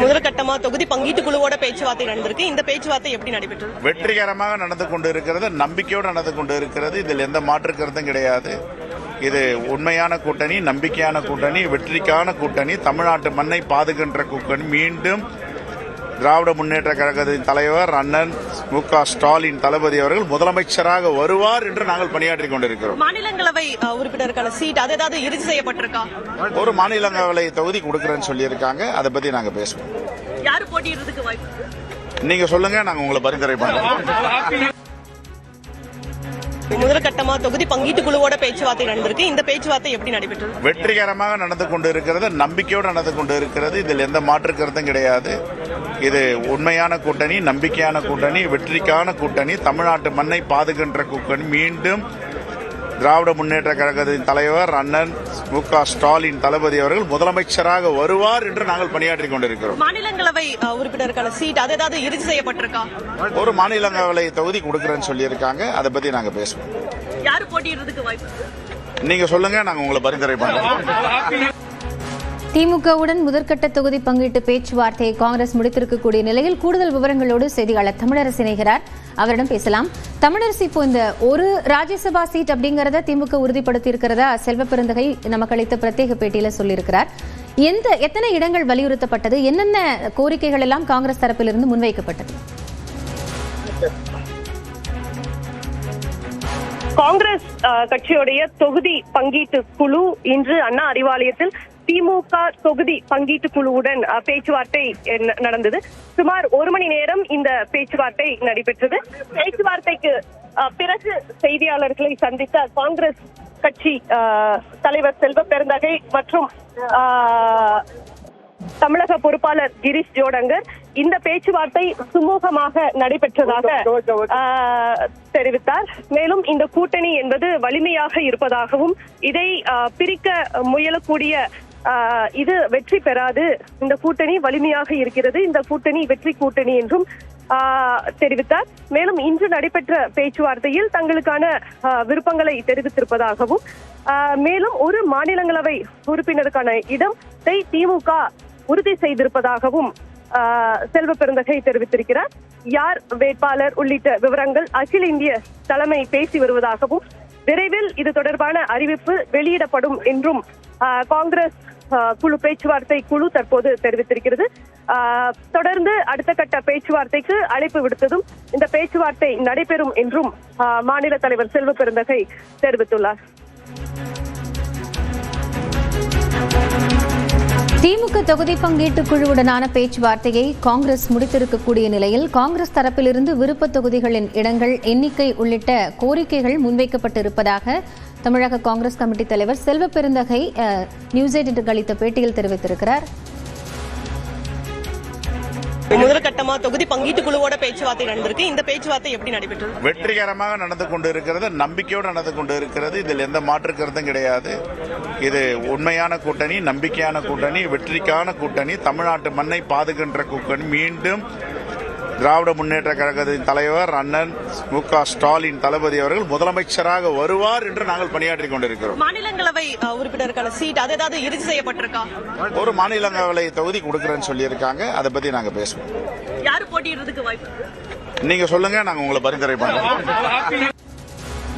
முதற்கட்டமா தொகுதி பங்கீட்டு குழுவோட பேச்சுவார்த்தை நடந்திருக்கு. இந்த பேச்சுவார்த்தை எப்படி நடைபெற்றது? வெற்றிகரமாக நடந்து கொண்டு இருக்கிறது, நம்பிக்கையோடு நடந்து கொண்டு இருக்கிறது. இதில் எந்த மாற்று கருத்தும் கிடையாது. இது உண்மையான கூட்டணி, நம்பிக்கையான கூட்டணி, வெற்றிக்கான கூட்டணி, தமிழ்நாட்டு மண்ணை பாதுகின்ற கூட்டணி. மீண்டும் திராவிட முன்னேற்ற கழகத்தின் தலைவர் அண்ணன் மு.க. ஸ்டாலின் தளபதி அவர்கள் முதலமைச்சராக வருவார் என்று நாங்கள் பணியாற்றிக் கொண்டிருக்கிறோம். மாநிலங்களவை உறுப்பினருக்கான சீட் அது ஏதாவது இறுதி செய்யப்பட்டிருக்கா? ஒரு மாநிலங்களவை தொகுதி கொடுக்கறேன்னு சொல்லியிருக்காங்க. அதை பத்தி நாங்க பேசுவோம். யாரு போட்டியிடுறதுக்கு வாய்ப்பு? நீங்க சொல்லுங்க, நாங்க உங்களை பரிந்துரை பண்றோம். முதற்கட்டமா தொகுதி பங்கீட்டு குழுவோட பேச்சுவார்த்தை நடந்திருக்கு. இந்த பேச்சுவார்த்தை எப்படி நடைபெற்றது? வெற்றிகரமாக நடந்து கொண்டு இருக்கிறது, நம்பிக்கையோடு நடந்து கொண்டு இருக்கிறது. இதில் எந்த மாற்று கருத்தும் கிடையாது. இது உண்மையான கூட்டணி, நம்பிக்கையான கூட்டணி, வெற்றிக்கான கூட்டணி, தமிழ்நாட்டு மண்ணை பாதுகின்ற கூட்டணி. மீண்டும் திராவிட முன்னேற்ற கழகத்தின் தலைவர் அண்ணன் மு.க. ஸ்டாலின் தளபதி அவர்கள் முதலமைச்சராக வருவார் என்று நாங்கள் பணியாற்றிக் கொண்டிருக்கிறோம். மாநிலங்களவை உறுப்பினருக்கான சீட் அது ஏதாவது இறுதி செய்யப்பட்டிருக்கா? ஒரு மாநிலங்களவை தொகுதி கொடுக்கறேன்னு சொல்லியிருக்காங்க. அதை பத்தி நாங்க பேசுவோம். யாரு போட்டியிடுறதுக்கு வாய்ப்பு? நீங்க சொல்லுங்க, நாங்க உங்களை பரிந்துரை பண்றோம். திமுகவுடன் முதற்கட்ட தொகுதி பங்கீட்டு பேச்சுவார்த்தையை காங்கிரஸ் முடித்திருக்கக்கூடிய நிலையில் கூடுதல் விவரங்களோடு செய்தியாளர் தமிழரசு இணைகிறார். அவரிடம் பேசலாம். தமிழரசு, இப்போ இந்த ஒரு ராஜ்யசபா சீட் அப்படிங்கறத திமுக உறுதிப்படுத்தி இருக்கிறதா செல்வ பெருந்தகை நமக்கு அளித்த பிரத்யேக பேட்டியில சொல்லியிருக்கிறார். எத்தனை இடங்கள் வலியுறுத்தப்பட்டது? என்னென்ன கோரிக்கைகள் எல்லாம் காங்கிரஸ் தரப்பிலிருந்து முன்வைக்கப்பட்டது? காங்கிரஸ் கட்சியுடைய தொகுதி பங்கீட்டு குழு இன்று அண்ணா அறிவாலயத்தில் திமுக தொகுதி பங்கீட்டு குழுவுடன் பேச்சுவார்த்தை நடந்தது. சுமார் 1 மணி நேரம் இந்த பேச்சுவார்த்தை நடைபெற்றது. பேச்சுவார்த்தைக்கு பிறகு செய்தியாளர்களை சந்தித்த காங்கிரஸ் கட்சி தலைவர் செல்வ பெருந்தகை மற்றும் தமிழக பொறுப்பாளர் கிரீஷ் ஜோடங்கர் இந்த பேச்சுவார்த்தை சுமூகமாக நடைபெற்றதாக தெரிவித்தார். மேலும் இந்த கூட்டணி என்பது வலிமையாக இருப்பதாகவும் இதை பிரிக்க முயலக்கூடிய இது வெற்றி பெறாது, இந்த கூட்டணி வலிமையாக இருக்கிறது, இந்த கூட்டணி வெற்றி கூட்டணி என்றும் தெரிவித்தார். மேலும் இன்று நடைபெற்ற பேச்சுவார்த்தையில் தங்களுக்கான விருப்பங்களை தெரிவித்திருப்பதாகவும் மேலும் ஒரு மாநிலங்களவை உறுப்பினருக்கான இடத்தை திமுக உறுதி செய்திருப்பதாகவும் செல்வ பெருந்தகை தெரிவித்திருக்கிறார். யார் வேட்பாளர் உள்ளிட்ட விவரங்கள் அகில இந்திய தலைமை பேசி வருவதாகவும் விரைவில் இது தொடர்பான அறிவிப்பு வெளியிடப்படும் என்றும் காங்கிரஸ் குழு பேச்சுவார்த்தை குழு தற்போது தெரிவித்திருக்கிறது. தொடர்ந்து அடுத்த கட்ட பேச்சுவார்த்தைக்கு அழைப்பு விடுத்ததும் இந்த பேச்சுவார்த்தை நடைபெறும் என்றும் மாநில தலைவர் செல்வ பெருந்தகை தெரிவித்துள்ளார். திமுக தொகுதி பங்கீட்டு குழுவுடனான பேச்சுவார்த்தையை காங்கிரஸ் முடித்திருக்கக்கூடிய நிலையில் காங்கிரஸ் தரப்பிலிருந்து விருப்ப தொகுதிகளின் இடங்கள் எண்ணிக்கை உள்ளிட்ட கோரிக்கைகள் முன்வைக்கப்பட்டிருப்பதாக தமிழக காங்கிரஸ் கமிட்டி தலைவர் செல்வ பெருந்தகை நியூஸ் 8 அளித்த பேட்டியில் தெரிவித்திருக்கிறார். முதற்கட்டமா தொகுதி பங்கீட்டு குழுவோட பேச்சுவார்த்தை நடந்திருக்கு. இந்த பேச்சுவார்த்தை எப்படி நடைபெற்றது? வெற்றிகரமாக நடந்து கொண்டு இருக்கிறது, நம்பிக்கையோடு நடந்து கொண்டு இருக்கிறது. இதில் எந்த மாற்று கருத்தும் கிடையாது. இது உண்மையான கூட்டணி, நம்பிக்கையான கூட்டணி, வெற்றிக்கான கூட்டணி, தமிழ்நாட்டு மண்ணை பாதுகின்ற கூட்டணி. மீண்டும் திராவிட முன்னேற்ற கழகத்தின் தலைவர் அண்ணன் மு.க. ஸ்டாலின் தளபதி அவர்கள் முதலமைச்சராக வருவார் என்று நாங்கள் பணியாற்றிக் கொண்டிருக்கிறோம். மாநிலங்களவை உறுப்பினருக்கான சீட் அது ஏதாவது இறுதி செய்யப்பட்டிருக்கா? ஒரு மாநிலங்களவை தொகுதி கொடுக்கறேன்னு சொல்லியிருக்காங்க. அதை பத்தி நாங்க பேசுவோம். யாரு போட்டியிடுறதுக்கு வாய்ப்பு? நீங்க சொல்லுங்க, நாங்க உங்களை பரிந்துரை பண்றோம்.